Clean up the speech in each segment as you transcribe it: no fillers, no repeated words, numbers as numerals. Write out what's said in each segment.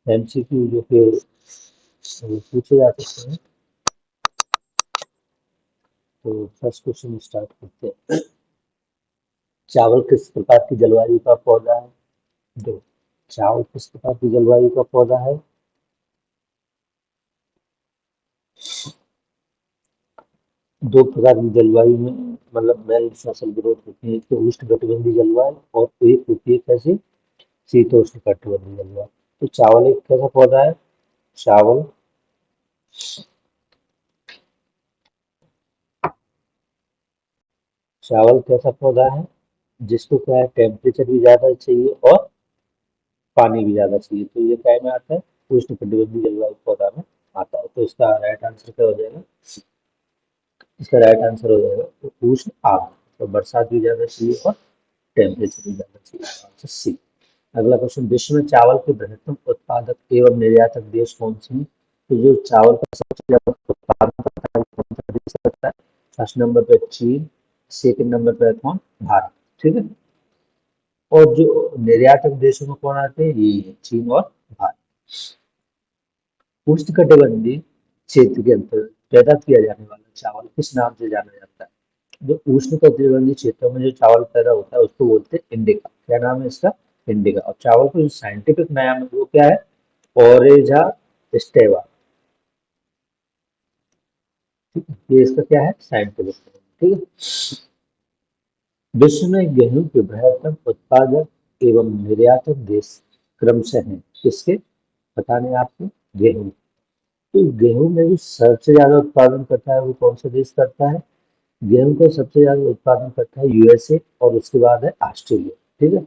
MCQ जो कि पूछे जा सकते हैं। तो फर्स्ट क्वेश्चन स्टार्ट करते हैं। चावल किस प्रकार की जलवायु का पौधा है? दो, चावल किस प्रकार की जलवायु का पौधा है? दो प्रकार की जलवायु में मतलब मेन फसल ग्रोथ होती है, एक तो उष्णकटिबंधीय जलवायु और एक होती है कैसे, शीतोष्ण कटिबंधीय जलवायु। तो चावल एक कैसा पौधा है? चावल चावल कैसा पौधा है जिसको क्या है, टेम्परेचर भी ज्यादा चाहिए और पानी भी ज्यादा चाहिए। तो ये क्या में आता है, उष्णकटिबंधीय जलवायु पौधा में आता है। तो इसका राइट आंसर क्या हो जाएगा? इसका राइट आंसर हो जाएगा तो उष्ण आर्द्र, तो बरसात भी ज्यादा चाहिए और टेम्परेचर भी ज्यादा चाहिए। Answer C. अगला क्वेश्चन, विश्व में चावल के बृहत्तम उत्पादक एवं निर्यातक देश कौन से हैं? तो जो चावल का सबसे ज्यादा उत्पादन करता है वो कौन सा देश करता है? फर्स्ट नंबर पे चीन, सेकंड नंबर पे कौन? भारत। ठीक है। और जो निर्यातक देशों में कौन आते हैं? ये है चीन और भारत। उष्णकटिबंधीय क्षेत्र के अंतर्गत पैदा किया जाने वाला चावल किस नाम से जाना जाता है? जो उष्णकटिबंधीय क्षेत्रों में जो चावल पैदा होता है उसको बोलते हैं इंडिका। क्या नाम है इसका? इंडिका। और चावल का जो साइंटिफिक नाम है वो क्या है? ओरेजा स्टेवा। ठीक है, ये इसका क्या है? साइंटिफिक नाम। ठीक है। विश्व में गेहूं के बृहत्तम उत्पादक एवं निर्यातक देश क्रमशः हैं किसके? बताने आपको। गेहूं। तो गेहूं में जो सबसे ज्यादा उत्पादन करता है वो कौन सा देश करता है? गेहूं का सबसे ज्यादा उत्पादन करता है यूएसए और उसके बाद है ऑस्ट्रेलिया। ठीक है।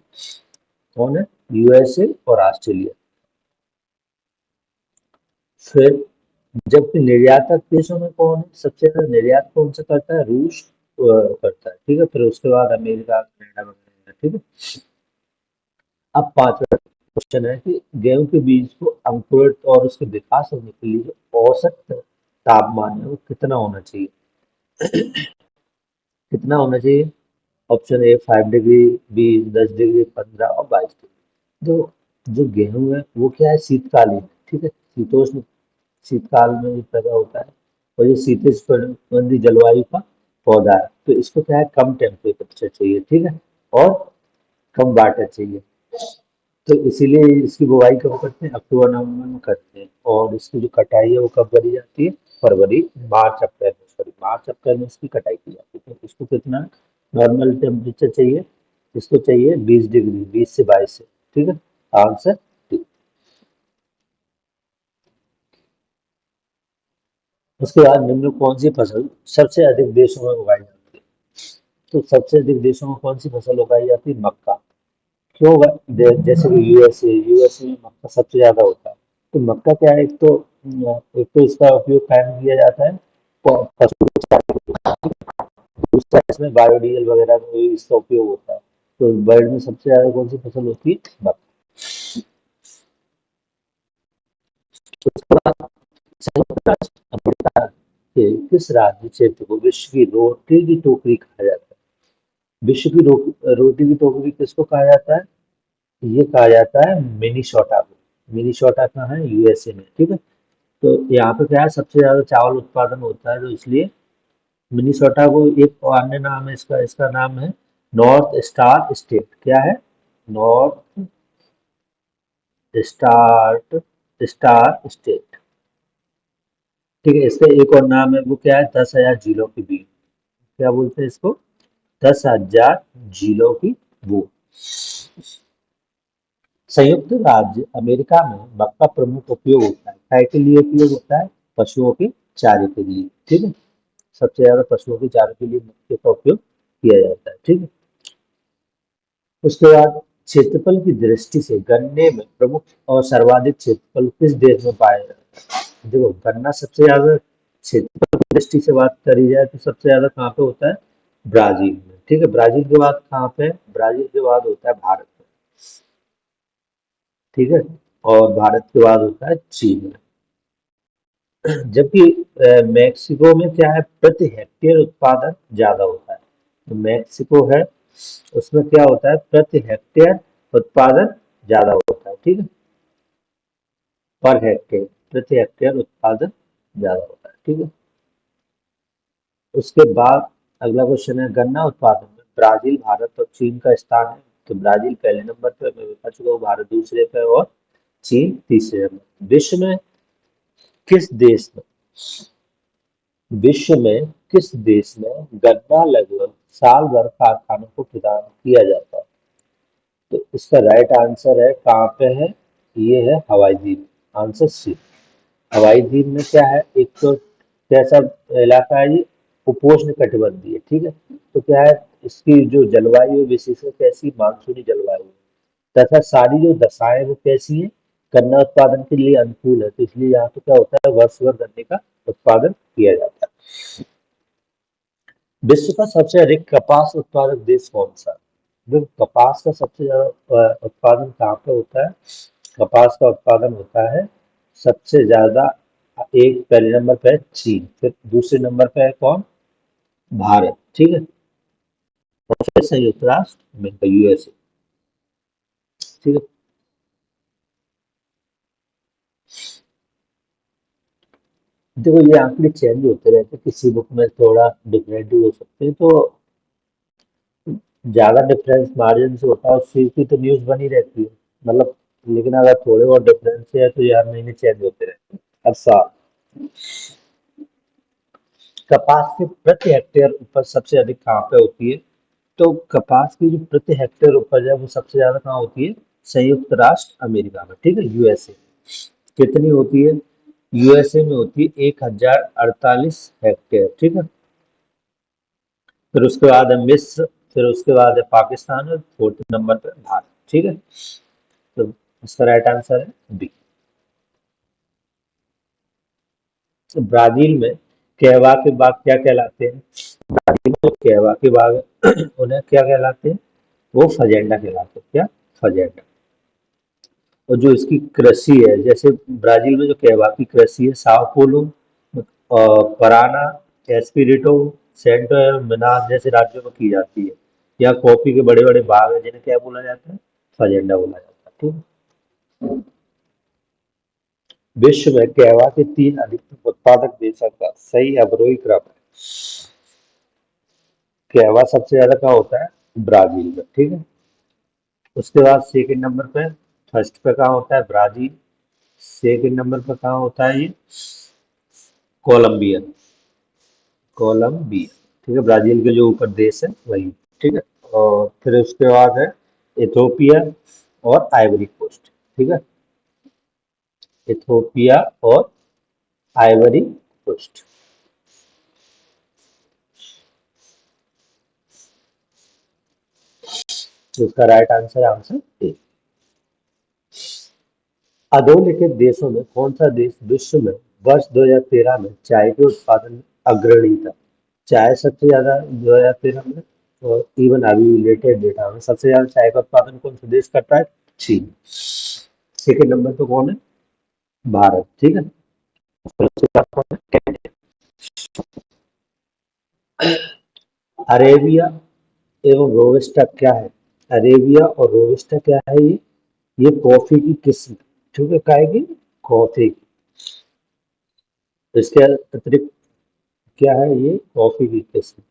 कौन है? यूएसए और ऑस्ट्रेलिया। फिर जबकि निर्यातक देशों में कौन है? सबसे ज्यादा निर्यात कौन सा करता है? रूस करता है। ठीक है। फिर उसके बाद अमेरिका, कनाडा वगैरह। ठीक है। अब पांचवा क्वेश्चन है कि गेहूं के बीज को अंकुरित और उसके विकास होने के लिए जो औसत तापमान है वो कितना होना चाहिए? कितना होना चाहिए? Option A 5 degree, B 10 degree, 15 और 22 डिग्री। जो गेहूं है वो क्या है, शीतकालीन है। ठीक है। शीतोष्ण शीतकाल में ये पैदा होता है और ये शीतोष्णकटिबंधीय जलवायु का पौधा है। तो इसको क्या है, कम टेम्परेचर चाहिए। ठीक है। और कम वाटर चाहिए। तो इसीलिए इसकी बुवाई कब करते हैं? अक्टूबर नवंबर में करते हैं। और इसकी जो कटाई है वो कब करी जाती है? फरवरी, मार्च अप्रैल में। सॉरी, मार्च अप्रैल में इसकी कटाई की जाती है। तो इसको कितना नॉर्मल टेम्परेचर चाहिए? इसको चाहिए 20 डिग्री, 20 से 22 से। ठीक है। Answer D. उसके बाद निम्न कौन सी फसल सबसे अधिक देशों में उगाई जाती है? तो सबसे अधिक देशों में कौन सी फसल उगाई जाती है? मक्का। क्यों जैसे कि यूएसए में मक्का सबसे ज्यादा होता है। तो मक्का क्या है, एक तो इसका उपयोग कायम किया जाता है फसलों को चारे के लिए। दूसरा इसमें बायोडीजल वगैरह में भी इसका उपयोग होता है। तो वर्ल्ड में सबसे ज्यादा कौन सी फसल होती है? मक्का। उसके बाद संयुक्त राष्ट्र अमेरिका के किस राज्य क्षेत्र को विश्व की रोटी की टोकरी कहा जाता है? विश्व की रोटी की टोकरी किसको कहा जाता है? ये कहा जाता है मिनीसोटा को। मिनीसोटा कहाँ है? यूएसए में। ठीक है। तो यहाँ पे क्या है, सबसे ज्यादा चावल उत्पादन होता है तो इसलिए मिनीसोटा को, एक अन्य नाम है इसका, इसका नाम है नॉर्थ स्टार स्टेट। क्या है? North star star state. ठीक है। इसका एक और नाम है वो क्या है? 10,000 झीलों की बीड। क्या बोलते हैं इसको? 10,000 झीलों की बूंद। संयुक्त राज्य अमेरिका में मक्का प्रमुख उपयोग होता है, काय के लिए उपयोग होता है? पशुओं के चारे के लिए। ठीक है। सबसे ज्यादा पशुओं के चारे के लिए मक्के का उपयोग किया जाता है। ठीक है। उसके बाद क्षेत्रफल की दृष्टि से गन्ने में प्रमुख और सर्वाधिक क्षेत्रफल किस देश में पाया जाता है? देखो, गन्ना सबसे ज्यादा क्षेत्रफल की दृष्टि से बात करी जाए तो सबसे ज्यादा कहाँ पे होता है? ब्राजील में। ठीक है। ब्राजील के बाद कहाँ पे है? ब्राजील के बाद होता है भारत में। ठीक है। और भारत के बाद होता है चीन में। जबकि मैक्सिको में क्या है, प्रति हेक्टेयर उत्पादन ज्यादा होता है। तो मैक्सिको है उसमें क्या होता है, प्रति हेक्टेयर उत्पादन ज्यादा होता है। ठीक है। पर हेक्टेयर, प्रति हेक्टेयर उत्पादन ज्यादा होता है। ठीक है। उसके बाद अगला क्वेश्चन है, गन्ना उत्पादन में ब्राजील, भारत और चीन का स्थान है। तो ब्राजील पहले नंबर पे, मैं बता चुका हूँ, भारत दूसरे पे और चीन तीसरे नंबर। किस देश में विश्व में किस देश में गन्ना लगभग साल भर कारखानों को प्रदान किया जाता है? तो इसका राइट आंसर है, कहाँ पे है, ये है हवाई द्वीप। Answer C. हवाई द्वीप में क्या है, एक तो कैसा इलाका है ये, उपोष्ण कटिबंधीय। ठीक है। तो क्या है, इसकी जो जलवायु है विशेषकर कैसी, मानसूनी जलवायु है, तथा सारी जो दशाएं वो कैसी है, गन्ना उत्पादन के लिए अनुकूल है। तो इसलिए यहाँ पे क्या होता है, वर्ष भर गन्ने का उत्पादन किया जाता है। विश्व का सबसे अधिक कपास उत्पादक देश कौन सा है? देखो, कपास का सबसे ज्यादा उत्पादन कहाँ पे होता है? कपास का उत्पादन होता है सबसे ज्यादा, एक पहले नंबर पे है चीन, फिर दूसरे नंबर पे है कौन, भारत। ठीक है। और फिर संयुक्त राष्ट्र अमेरिका, यूएसए। ठीक है। देखो, ये आंकड़े चेंज होते रहते हैं, किसी बुक में थोड़ा डिफरेंट भी हो सकते हैं, तो ज्यादा डिफरेंस मार्जिन से होता है उस चीज की तो न्यूज बनी रहती है, मतलब। लेकिन अगर थोड़े बहुत डिफरेंस है तो यार महीने चेंज होते रहते हैं हर साल। कपास की प्रति हेक्टेयर उपज सबसे अधिक कहाँ पे होती है? तो कपास की जो प्रति हेक्टेयर उपज है वो सबसे ज्यादा कहाँ होती है? संयुक्त राष्ट्र अमेरिका में। ठीक है, यूएसए। कितनी होती है? यूएसए में होती है 1048 हेक्टेयर। ठीक है। फिर उसके बाद है मिस्र, फिर उसके बाद है पाकिस्तान और फोर्थ नंबर पर भारत। ठीक है। तो इसका राइट आंसर है बी। तो ब्राजील में कहवा के बाग क्या कहलाते हैं? ब्राजील में कहवा के बाग उन्हें क्या कहलाते हैं? वो फजेंडा कहलाते हैं। क्या? फजेंडा। और जो इसकी कृषि है, जैसे ब्राजील में जो कहवा की कृषि है, Sao Paulo, Parana, Espirito, Santo और मिनास जैसे राज्यों में की जाती है। यहाँ कॉफी के बड़े बड़े बाग हैं जिन्हें क्या बोला जाता है? फजेंडा बोला जाता है। ठीक है। विश्व में कहवा के 3 अधिकतम उत्पादक देशों का सही अवरोही क्रम है। कहवा सबसे ज्यादा कहाँ होता है? ब्राजील में। ठीक है। उसके बाद सेकंड नंबर पे, फर्स्ट पे कहाँ होता है? ब्राजील। सेकंड नंबर पे कहाँ होता है ये? कोलंबिया। कोलंबिया। ठीक है, ब्राजील के जो ऊपर देश है वही। ठीक है। और फिर उसके बाद है इथोपिया और आइवरी कोस्ट। ठीक है। इथोपिया और आइवरी कोस्ट। तो उसका राइट आंसर है आंसर ए। अधोलिखित देशों में कौन सा देश विश्व में वर्ष 2013 में चाय के उत्पादन में अग्रणी था? चाय सबसे ज्यादा 2013 में, और इवन अभी लेटेस्ट डेटा में सबसे ज्यादा चाय का उत्पादन कौन सा देश करता है? चीन। सेकेंड नंबर पे कौन है? भारत। ठीक है। फिर उसके बाद कौन है? अरेबिया एवं रोबस्टा क्या है? अरेबिया और रोबस्टा क्या है ये कॉफी की किस्म। ठीक है, क्या है कि कॉफी की। इसके अतिरिक्त क्या है, ये कॉफी की किस्म।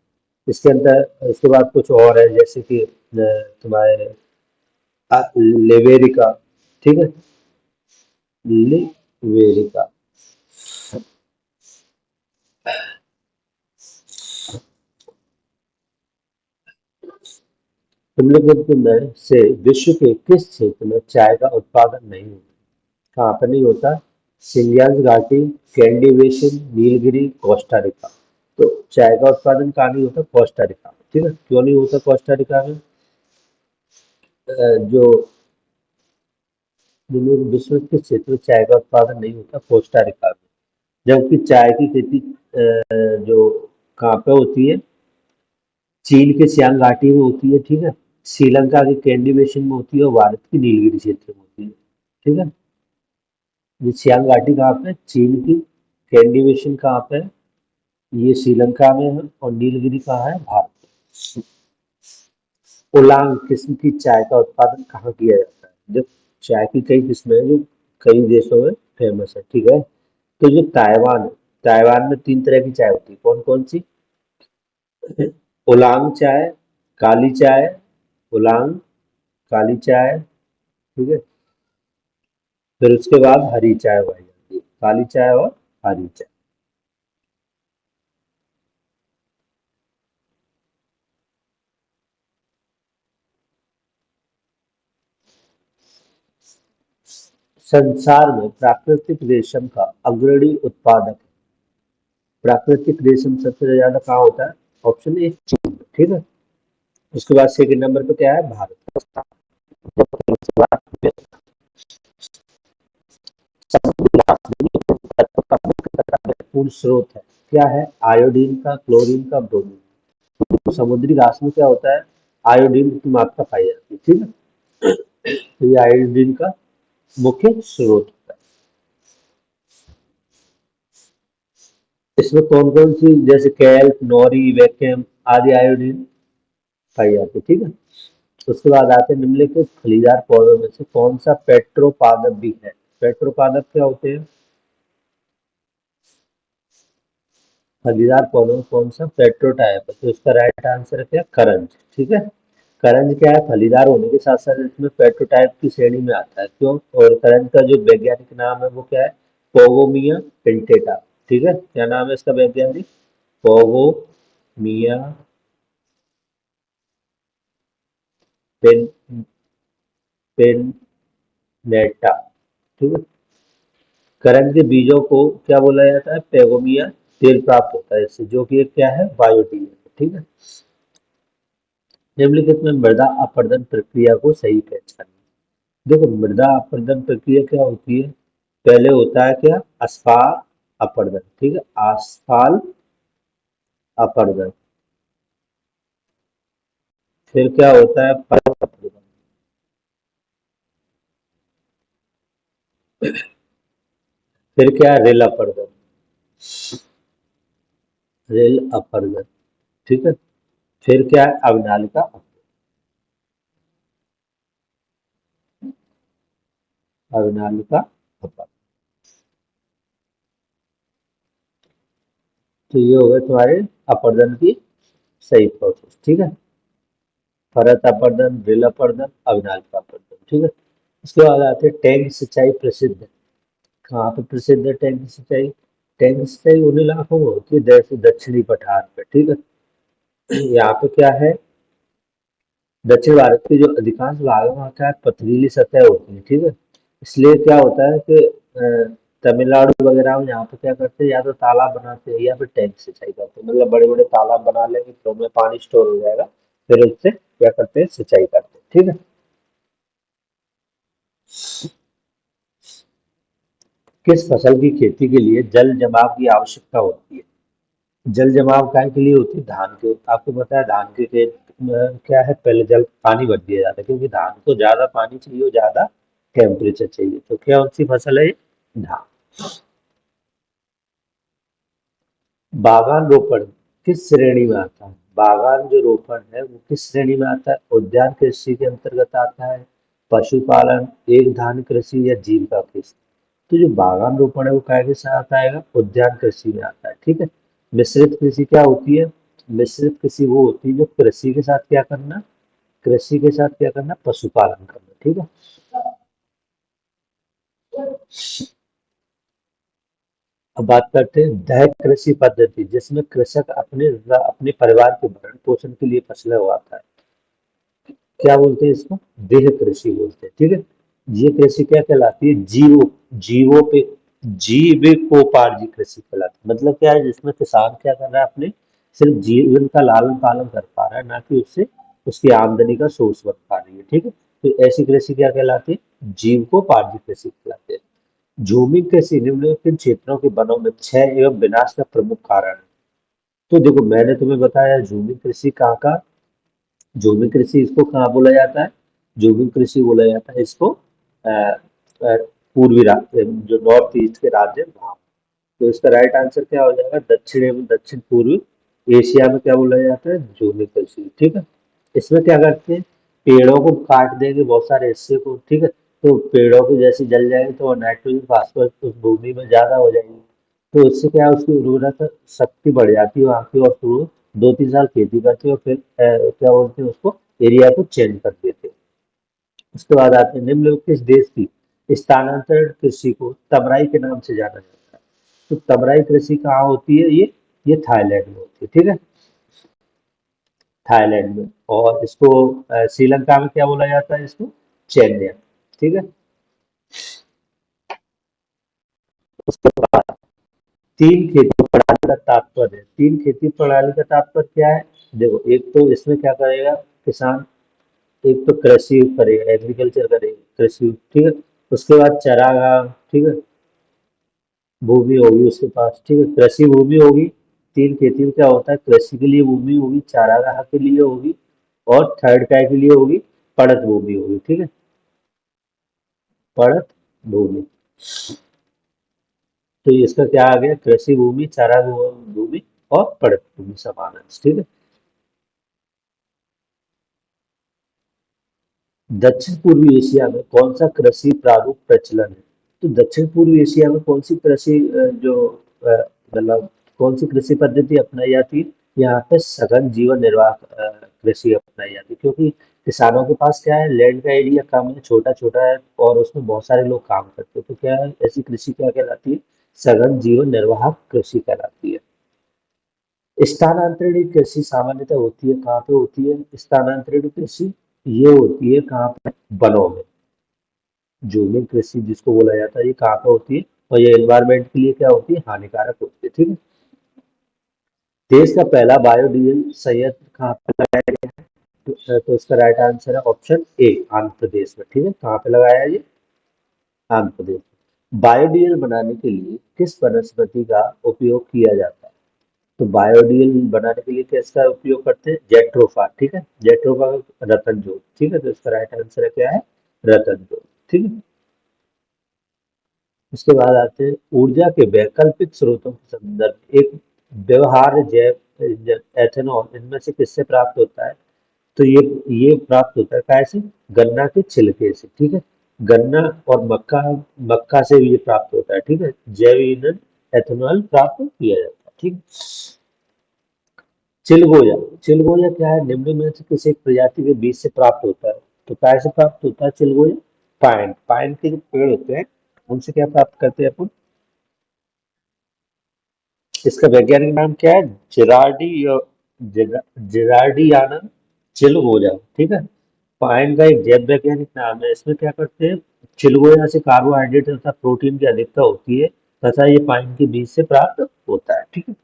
इसके अंदर इसके बाद कुछ और है, जैसे कि तुम्हारे लेवेरिका। ठीक है। लेवेरिका। निम्नलिखित में से विश्व के किस क्षेत्र में चाय का उत्पादन नहीं होता? कहाँ पर नहीं होता? सिंडियाज घाटी, candy basin, Nilgiri, Costa Rica. तो चाय का उत्पादन कहाँ नहीं होता? कोस्टा रिका में। ठीक है। क्यों नहीं होता कोस्टा रिका में? जो विश्व के क्षेत्र में चाय का उत्पादन नहीं होता? कोस्टा रिका में। जबकि चाय की खेती जो कहाँ पे होती है? चीन के सियांग घाटी में होती है। ठीक है। श्रीलंका के कैंडी बेसिन में होती है और भारत की नीलगिरी क्षेत्र में होती है। ठीक है। ये सियांग घाटी कहाँ पे है? चीन की। कैंडी बेसिन कहाँ पे है? ये श्रीलंका में है। और नीलगिरी कहाँ है? भारत में। ओलांग किस्म की चाय का उत्पादन कहाँ किया जाता है? जब चाय की कई किस्में हैं जो कई देशों में फेमस है, ठीक है। तो जो ताइवान है, ताइवान में 3 तरह की चाय होती है, कौन-कौन सी? ओलांग चाय, काली चाय, ओलांग, काली चाय, ठीक है। फिर उसके बाद हरी चाय पाई जाती है, काली चाय और हरी चाय। संसार में प्राकृतिक रेशम का अग्रणी उत्पादक, प्राकृतिक रेशम सबसे ज्यादा कहाँ होता है? ऑप्शन ए चीन, ठीक है। उसके बाद सेकंड नंबर पे क्या है? भारत। उसके बाद पूर्ण स्रोत है, क्या है? आयोडीन का, क्लोरीन का, ब्रोमीन। तो समुद्री घास में क्या होता है? आयोडीन की मात्रा पाई जाती है, ठीक है। तो ये आयोडीन का मुख्य स्रोत होता है। इसमें कौन कौन सी, जैसे कैल्प, नोरी, वैक्यूम आदि आयोडीन पाई जाती है, ठीक है। उसके बाद आते हैं निम्नलिखित फलीदार पौधों में से कौन सा पेट्रोपादप भी है? पेट्रोपादप क्या होते हैं? फलीदार पौधों में कौन सा पेट्रोटाइप है? तो इसका राइट आंसर है क्या? करंज, ठीक है। करंज क्या है? फलीदार होने के साथ साथ इसमें पेट्रोटाइप की श्रेणी में आता है, क्यों? और करंज का जो वैज्ञानिक नाम है वो क्या है? पोगोमिया पिंटेटा, ठीक है। क्या नाम है इसका वैज्ञानिक? पोगोमिया पिन पिनेटा, ठीक है। करंज के बीजों को क्या बोला जाता है? पेगोमिया तेल प्राप्त होता है इससे, जो कि एक क्या है? बायोडीजल, ठीक है। निम्नलिखित में मृदा अपरदन प्रक्रिया को सही पहचान। देखो, मृदा अपरदन प्रक्रिया क्या होती है? पहले होता है क्या? अस्फाल अपरदन, ठीक है, अस्फाल अपरदन। फिर क्या होता है? परत अपरदन। फिर क्या है? रेल अपरदन, रेल अपरदन, ठीक है। फिर क्या है? अवनालिका अवनालिका अपरदन। तो ये हो गए तुम्हारे अपरदन की सही प्रोसेस, ठीक है। परत अपरदन, रेल अपरदन, अवनालिका अपरदन, ठीक है। उसके बाद आते हैं टैंक सिंचाई प्रसिद्ध है। कहाँ पे प्रसिद्ध है टैंक सिंचाई? टैंक सिंचाई उन इलाकों में होती है जैसे दक्षिणी पठार पे, ठीक है। यहाँ पे क्या है? दक्षिण भारत के जो अधिकांश भागों में क्या है? पथरीली सतह होती है, ठीक है। इसलिए क्या होता है कि तमिलनाडु वगैरह में यहाँ पे क्या करते हैं? या तो तालाब बनाते हैं या फिर टैंक सिंचाई करते हैं, मतलब बड़े बड़े तालाब बना लेंगे तो उनमें पानी स्टोर हो जाएगा, फिर उससे क्या करते हैं? सिंचाई करते हैं, ठीक है। किस फसल की खेती के लिए जल जमाव की आवश्यकता होती है? जल जमाव काय के लिए होती है? धान के, आपको पता है धान के खेत में क्या है? पहले जल पानी भर दिया जाता है, क्योंकि धान को ज्यादा पानी चाहिए और ज्यादा टेम्परेचर चाहिए। तो क्या कौन सी फसल है ये? धान। बागान रोपण किस श्रेणी में आता है? बागान जो रोपण है वो किस श्रेणी में आता है? उद्यान कृषि के अंतर्गत आता है, पशुपालन, एक धान्य कृषि या जीविका कृषि? तो जो बागान रोपण है वो काय के साथ आएगा? उद्यान कृषि में आता है, ठीक है। मिश्रित कृषि क्या होती है? मिश्रित कृषि वो होती है जो कृषि के साथ क्या करना? कृषि के साथ क्या करना? पशुपालन करना, ठीक है। अब बात करते हैं दह कृषि पद्धति, जिसमें कृषक अपने परिवार के भरण पोषण के लिए फसलें उगाता है। क्या बोलते हैं इसको? देह कृषि बोलते हैं, ठीक है। ये कृषि क्या कहलाती है? जीवों पे जीविकोपार्जित कृषि कहलाती है। मतलब क्या है? जिसमें किसान क्या कर रहा है? अपने सिर्फ जीवन का लालन पालन कर पा रहा है, ना कि उससे उसकी आमदनी का सोर्स बन पा रही है, ठीक है। तो ऐसी कृषि क्या कहलाती है? जीविकोपार्जित कृषि कहलाती है। झूमी कृषि निम्नलिखित क्षेत्रों के वनों में क्षय एवं विनाश का प्रमुख कारण है। तो देखो, मैंने तुम्हें बताया झूमी कृषि कहाँ का, झूमी कृषि इसको कहाँ बोला जाता है? झूमी कृषि बोला जाता है इसको पूर्वी राज्य, जो नॉर्थ ईस्ट के राज्य हैं वहाँ। तो इसका राइट आंसर क्या हो जाएगा? दक्षिण एवं दक्षिण पूर्वी एशिया में क्या बोला जाता है? झूमी कृषि, ठीक है। इसमें क्या करते हैं? पेड़ों को काट देंगे बहुत सारे हिस्से को, ठीक है। तो पेड़ों की जैसे जल जाएंगे तो नाइट्रोजन फास्फोरस उस भूमि में ज्यादा हो जाएंगे, तो इससे क्या है उसकी उर्वरक शक्ति बढ़ जाती है वहाँ की, और फिर वो 2-3 साल खेती करते हैं और फिर क्या बोलते हैं उसको, एरिया को चेंज कर देते हैं। उसके बाद आते हैं निम्नलिखित किस देश की स्थानांतरण कृषि को तमराई के नाम से जाना जाता है। तो तमराई कृषि कहाँ होती है, ये थाईलैंड में होती है, ठीक है, थाईलैंड में। और इसको श्रीलंका में क्या बोला जाता है, इसको चैन्या, ठीक है। उसके बाद तीन खेती प्रणाली का तात्पर्य है, तीन खेती प्रणाली का तात्पर्य क्या है, देखो एक तो इसमें क्या करेगा किसान, एक तो कृषि करेगा, एग्रीकल्चर करेगा, कृषि, ठीक है। उसके बाद चरागाह, ठीक है, भूमि होगी उसके पास, ठीक है, कृषि भूमि होगी। तीन खेती में क्या होता है, कृषि के लिए भूमि होगी, चारागाह के लिए होगी, और थर्ड काय के लिए होगी, पड़त भूमि होगी, ठीक है, पड़त भूमि। तो इसका क्या आ गया, कृषि भूमि, चारागाह भूमि और पड़त भूमि समान है, ठीक है। दक्षिण पूर्वी एशिया में कौन सा कृषि प्रारूप प्रचलन है। तो दक्षिण पूर्वी एशिया में कौन सी कृषि मतलब कौन सी कृषि पद्धति अपनाई जाती है, यहाँ पे सघन जीवन निर्वाह कृषि अपनाई जाती है, क्योंकि किसानों के पास क्या है, लैंड का एरिया कम है, छोटा छोटा है, और उसमें बहुत सारे लोग काम करते हैं, तो क्या है ऐसी कृषि क्या कहलाती है, सघन जीवन निर्वाह कृषि कहलाती है। स्थानांतरित कृषि सामान्यतः होती है कहाँ पे होती है, स्थानांतरित कृषि ये होती है कहाँ पे, वनों में। जूमिंग कृषि जिसको बोला जाता है, ये कहाँ पे होती है, और ये एनवायरमेंट के लिए क्या होती है, हानिकारक होती है, ठीक है। देश का पहला बायोडीजल संयंत्र कहाँ पे लगाया गया है, तो इसका राइट आंसर है ऑप्शन ए, आंध्र प्रदेश में, ठीक है। कहाँ पे लगाया है ये, आंध्र प्रदेश में। बायोडीजल बनाने के लिए किस वनस्पति का उपयोग किया जाता है। तो बायोडीजल बनाने के लिए किसका उपयोग करते हैं, जेट्रोफा, ठीक है, जेट्रोफा का रतन जोड़, ठीक है। तो इसका राइट आंसर है क्या है, रतन जोड़, ठीक है। उसके बाद आते हैं ऊर्जा के वैकल्पिक स्रोतों के संदर्भ में एक व्यवहार्य जैव ईंधन एथेनॉल इनमें से किससे प्राप्त होता है। तो ये प्राप्त होता है कैसे, गन्ना के छिलके से, ठीक है। गन्ना और मक्का, मक्का से भी ये प्राप्त होता है, ठीक है, जैव ईंधन एथेनॉल प्राप्त किया जाता है, ठीक है। चिलगोजा, चिलगोजा क्या है, निम्न में से किसी एक प्रजाति के बीज से प्राप्त होता है। तो कैसे प्राप्त होता है चिलगोजा, पाइन, पाइन के जो पेड़ होते हैं उनसे क्या प्राप्त करते हैं अपन, इसका वैज्ञानिक नाम क्या है, जिरार्डियाना चिलगोजा, ठीक है। पाइन का एक जैव वैज्ञानिक नाम है। इसमें क्या करते हैं, चिलगोजा से कार्बोहाइड्रेट तथा प्रोटीन की अधिकता होती है, तथा ये पाइन के बीज से प्राप्त होता है, ठीक है।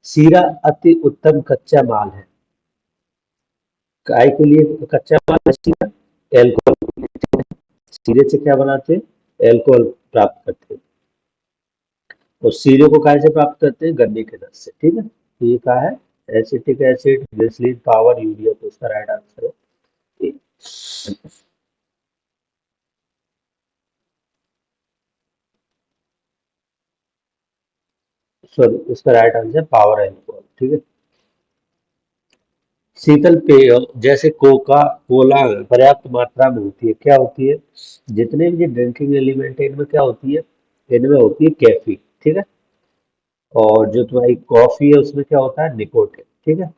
सीरा अति उत्तम कच्चा माल है, काय के लिए कच्चा माल है सीरा, एल्कोहल, सीरे से क्या बनाते हैं, एल्कोहल प्राप्त करते हैं। और सीरे को काय से प्राप्त करते हैं, गन्ने के रस से, ठीक है। तो ये क्या है, acetic acid, glycerine, power, urea, तो इसका राइट आंसर है ए। सॉरी, इसका राइट आंसर है पावर एल्कोहल, ठीक है। शीतल पेय जैसे कोका कोला पर्याप्त मात्रा में होती है, क्या होती है, जितने भी ड्रिंकिंग एलिमेंट है इनमें क्या होती है, इनमें होती है कैफीन, ठीक है। और जो तुम्हारी कॉफी है उसमें क्या होता है, निकोटिन, ठीक है।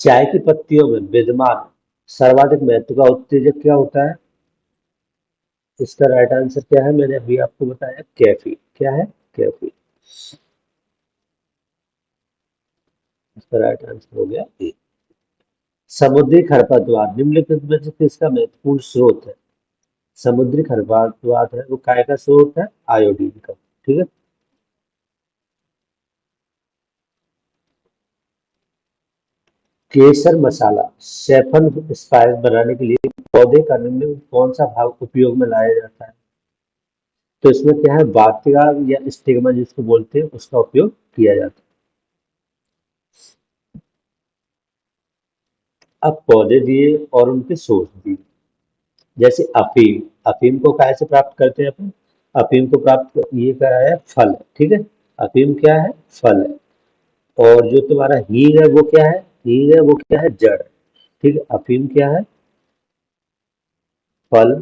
चाय की पत्तियों में विद्यमान सर्वाधिक महत्व का उत्तेजक क्या होता है, इसका राइट आंसर क्या है, मैंने अभी आपको बताया कैफीन, क्या है, कैफीन। इसका राइट आंसर हो गया ए। समुद्री खरपतवार निम्नलिखित में से किसका महत्वपूर्ण स्रोत है। समुद्री खरपतवार है वो काय का स्रोत है, आयोडीन का, ठीक है। केसर मसाला सैफन स्पाइस बनाने के लिए पौधे का निम्न कौन सा भाग उपयोग में लाया जाता है। तो इसमें क्या है, बातिया या स्टिग्मा जिसको बोलते हैं उसका उपयोग किया जाता है। अब पौधे दिए और उनके सोर्स दिए, जैसे अफीम, अफीम को काय से प्राप्त करते हैं अपन, अफीम को ये क्या है, फल है, ठीक है। अफीम क्या है, फल है। और जो तुम्हारा हींग है वो क्या है, हींग है वो क्या है, जड़ है, ठीक है। अफीम क्या है, फल,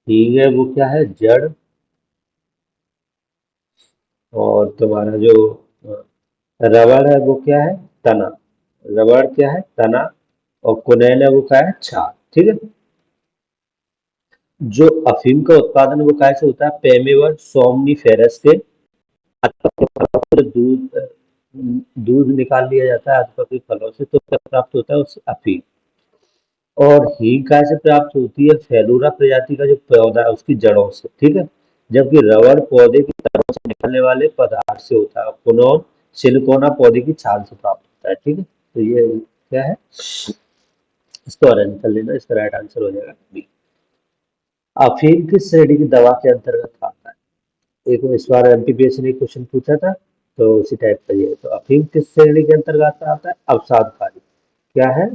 हींग है वो क्या है, जड़, और तुम्हारा जो रबड़ है वो क्या है, तना। रबड़ क्या है, तना, और कुनैल है वो क्या है, छाल। ठीक है। जो अफीम का उत्पादन वो कैसे होता है, पेमेवर सोमनीफेरस के अथवा दूध दूध निकाल लिया जाता है अथवा के फलों से, तो क्या प्राप्त होता है उस अफीम। और हींग कैसे प्राप्त होती है, फेलूरा प्रजाति का जो पौधा है उसकी जड़ों से। ठीक है। जबकि रबर पौधे की तनों से निकलने वाले पदार्थ से होता है। पुनः सिलिकोना पौधे की छाल से प्राप्त होता है। ठीक है। तो ये क्या है, इसको अरेंज कर लेना, इसका राइट आंसर हो जाएगा बी। अफीम किस श्रेणी की दवा के अंतर्गत आता है। एक इस बार एमपीपीएससी ने क्वेश्चन पूछा था, तो उसी टाइप का ये है। तो अफीम किस श्रेणी के अंतर्गत आता है, अवसादकारी। क्या है,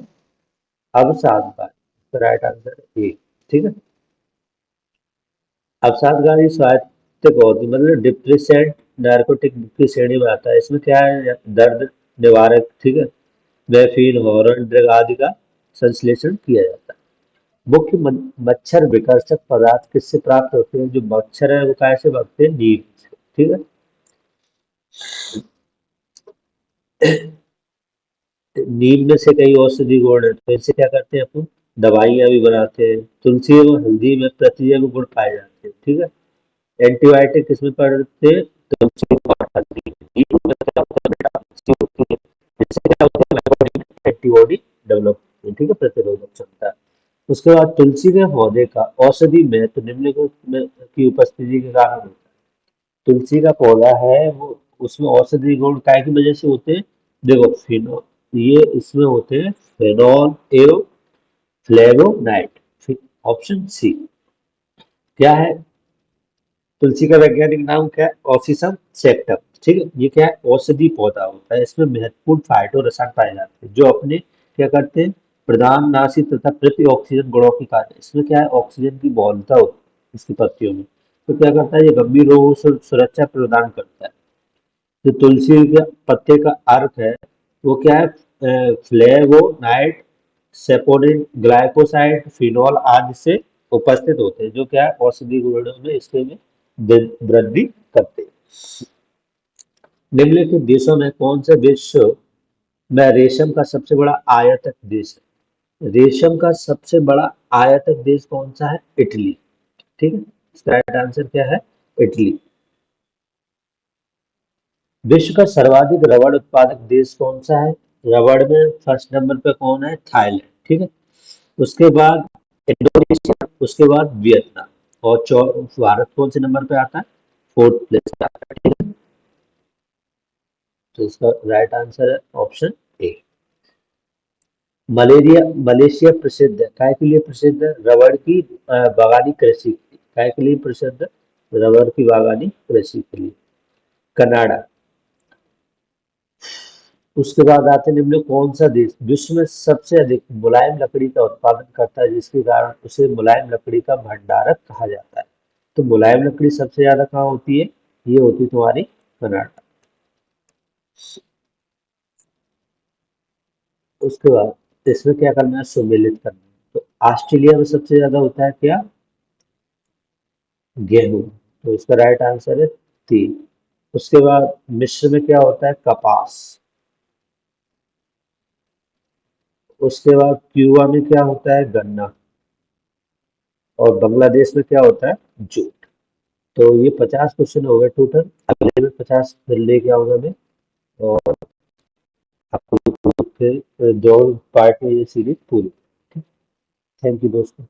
अवसादकारी। Right answer A. ठीक है। अवसादकारी स्वास्थ्य पौधे मतलब डिप्रेसेंट नार्कोटिक की श्रेणी में आता है। इसमें क्या है, दर्द निवारक। ठीक है। वेफीन, हॉर्न ड्रग आदि का संश्लेषण किया जाता है। मुख्य मच्छर विकर्षक पदार्थ किससे प्राप्त होते हैं, जो मच्छर है वो कैसे भागते हैं, नीम से। ठीक है। नीम में से कई औषधि गुण है, तो इनसे क्या करते हैं अपन, दवाइयां भी बनाते हैं। तुलसी एवं हल्दी में प्रतिजैव गुण पाए जाते हैं। ठीक है। एंटीबायोटिक किसमें पड़ते हैं, तुलसी और हल्दी में। नीम में क्या होता है, विटामिन सी होती है, जिससे क्या होता है, बॉडी में एंटीबॉडी डेवलप होती है। ठीक है, प्रतिरोधक क्षमता। उसके बाद तुलसी के पौधे का औषधि महत्व निम्नलिखित में की उपस्थिति के कारण होता है। तुलसी का पौधा है वो, उसमें औषधि गुण काय की वजह से होते हैं, देखो फिनो, ये इसमें होते हैं फेनॉल एवं फ्लेवोनाइड। ऑप्शन सी क्या है, तुलसी का वैज्ञानिक नाम क्या है, ऑक्सीसम सेक्टम। ठीक है। ये क्या है, औषधि पौधा होता है। इसमें महत्वपूर्ण फाइटो रसायन पाए जाते हैं जो अपने क्या करते हैं, प्रधान नाशी तथा प्रति ऑक्सीजन गुणों के कारण। इसमें क्या है, ऑक्सीजन की बहुलता होती है इसकी पत्तियों में। तो क्या करता है, ये गंभीर रोगों से सुरक्षा प्रदान करता है। जो तुलसी के पत्ते का अर्क है वो क्या है, फ्लेवोनाइड, सेपोनिन, ग्लाइकोसाइड, फिनॉल आदि से उपस्थित होते हैं, जो क्या है, औषधि गुणों में इसके में वृद्धि करते हैं। निम्नलिखित देशों में कौन सा विश्व में रेशम का सबसे बड़ा आयातक देश है। रेशम का सबसे बड़ा आयातक देश कौन सा है, इटली। ठीक है। इसका राइट आंसर क्या है, इटली। विश्व का सर्वाधिक रबड़ उत्पादक देश कौन सा है, रबड़ में फर्स्ट नंबर पे कौन है, थाईलैंड। ठीक है। उसके बाद इंडोनेशिया, उसके बाद वियतनाम, और भारत कौन से नंबर पे आता है, फोर्थ प्लेस पे आता है। ठीक है। तो इसका राइट आंसर है ऑप्शन ए। मलेशिया प्रसिद्ध है, काय के लिए प्रसिद्ध है, रबड़ की बागानी कृषि, काय के लिए प्रसिद्ध है, रबड़ की बागानी कृषि के लिए। कनाडा, उसके बाद आते निम्न में कौन सा देश विश्व में सबसे अधिक मुलायम लकड़ी का उत्पादन करता है, जिसके कारण उसे मुलायम लकड़ी का भंडारक कहा जाता है। तो मुलायम लकड़ी सबसे ज्यादा कहाँ होती है, ये होती है तुम्हारी कनाडा। उसके बाद इसमें क्या करना है, सुमेलित करना है। तो ऑस्ट्रेलिया में सबसे ज्यादा होता है क्या, गेहूं। तो इसका राइट आंसर है 3। उसके बाद मिस्र में क्या होता है, कपास। उसके बाद क्यूबा में क्या होता है, गन्ना। और बांग्लादेश में क्या होता है, जूट। तो ये 50 क्वेश्चन हो गए टोटल। अगले में 50 फिर लेके आऊंगा मैं, और आपको फिर 2 पार्ट में ये सीरीज पूरी। थैंक यू दोस्तों।